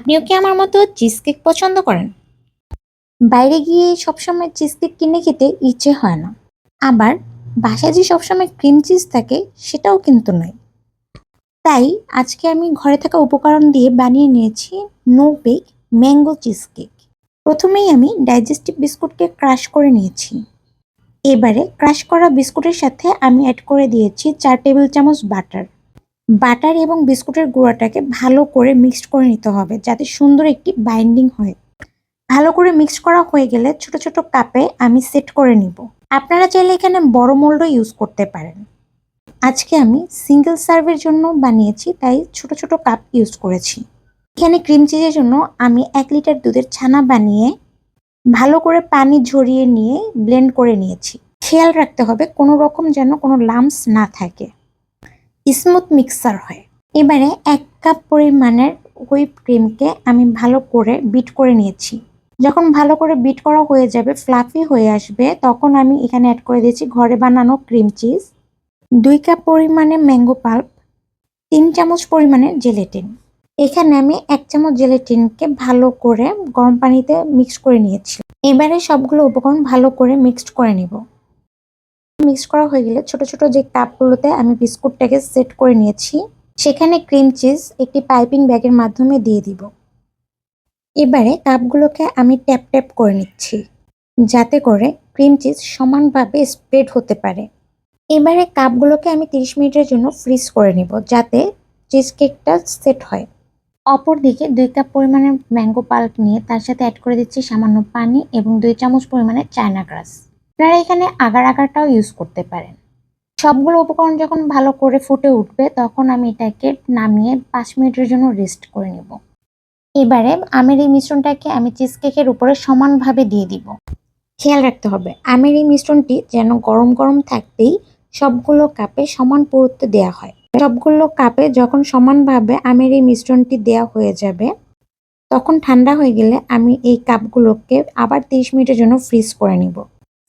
আপনিও কি আমার মতো চিজ কেক পছন্দ করেন? বাইরে গিয়ে সবসময় চিজ কেক কিনে খেতে ইচ্ছে হয় না। আবার বাসায় যে সবসময় ক্রিম চিজ থাকে সেটাও কিন্তু নয়। তাই আজকে আমি ঘরে থাকা উপকরণ দিয়ে বানিয়ে নিয়েছি no bake mango cheese cake. প্রথমেই আমি ডাইজেস্টিভ বিস্কুটকে ক্রাশ করে নিয়েছি। এবারে ক্রাশ করা বিস্কুটের সাথে আমি অ্যাড করে দিয়েছি 4 টেবিল চামচ বাটার। বাটার এবং বিস্কুটের গুঁড়াটাকে ভালো করে মিক্সড করে নিতে হবে যাতে সুন্দর একটি বাইন্ডিং হয়। ভালো করে মিক্সড করা হয়ে গেলে ছোট ছোট কাপে আমি সেট করে নিব। আপনারা চাইলে এখানে বড় মোল্ডও ইউজ করতে পারেন। আজকে আমি সিঙ্গেল সার্ভের জন্য বানিয়েছি তাই ছোট ছোট কাপ ইউজ করেছি। এখানে ক্রিম চিজের জন্য আমি 1 লিটার দুধের ছানা বানিয়ে ভালো করে পানি ঝরিয়ে নিয়ে ব্লেন্ড করে নিয়েছি। খেয়াল রাখতে হবে কোনো রকম যেন কোনো লাম্পস না থাকে, স্মুথ মিক্সার হয়। এবারে 1 কাপ পরিমাণের হুইপ ক্রিমকে আমি ভালো করে বিট করে নিয়েছি। যখন ভালো করে বিট করা হয়ে যাবে, ফ্লাফি হয়ে আসবে, তখন আমি এখানে অ্যাড করে দিয়েছি ঘরে বানানো ক্রিম চিজ, 2 কাপ পরিমাণে ম্যাঙ্গো পাল্প, 3 চামচ পরিমাণে জেলেটিন। এখানে আমি 1 চামচ জেলেটিনকে ভালো করে গরম পানিতে মিক্স করে নিয়েছি। এবারে সবগুলো উপকরণ ভালো করে মিক্সড করে নিব। মিক্স করা হয়ে গেলে ছোট ছোট যে কাপগুলোতে আমি বিস্কুটটাকে সেট করে নিয়েছি সেখানে ক্রিম চিজ একটি পাইপিং ব্যাগের মাধ্যমে দিয়ে দিব। এবারে কাপগুলোকে আমি ট্যাপ ট্যাপ করে নিচ্ছি যাতে করে ক্রিম চিজ সমানভাবে স্প্রেড হতে পারে। এবারে কাপগুলোকে আমি 30 মিনিটের জন্য ফ্রিজ করে নিব যাতে চিজ কেকটা সেট হয়। অপরদিকে 2 কাপ পরিমাণে ম্যাঙ্গো পাল্প নিয়ে তার সাথে অ্যাড করে দিচ্ছি সামান্য পানি এবং 2 চামচ পরিমাণে চায়না গ্রাস। আপনারা এখানে আগার আগারটাও ইউজ করতে পারেন। সবগুলো উপকরণ যখন ভালো করে ফুটে উঠবে তখন আমি এটাকে নামিয়ে 5 মিনিটের জন্য রেস্ট করে নেব। এবারে আমের এই মিশ্রণটাকে আমি চিজ কেকের উপরে সমানভাবে দিয়ে দিব। খেয়াল রাখতে হবে আমের এই মিশ্রণটি যেন গরম গরম থাকতেই সবগুলো কাপে সমান পুরুত্ব দেওয়া হয়। সবগুলো কাপে যখন সমানভাবে আমের এই মিশ্রণটি দেওয়া হয়ে যাবে তখন ঠান্ডা হয়ে গেলে আমি এই কাপগুলোকে আবার 30 মিনিটের জন্য ফ্রিজ করে নিব।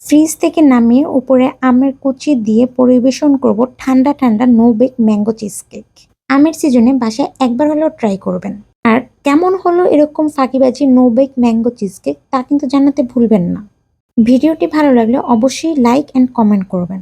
ফ্রিজ থেকে নামিয়ে উপরে আমের কুচি দিয়ে পরিবেশন করব ঠান্ডা ঠান্ডা no bake mango cheese cake. আমের সিজনে বাসায় একবার হলেও ট্রাই করবেন। আর কেমন হলো এরকম ফাঁকিবাজি no bake mango cheese cake তা কিন্তু জানাতে ভুলবেন না। ভিডিওটি ভালো লাগলে অবশ্যই লাইক অ্যান্ড কমেন্ট করবেন।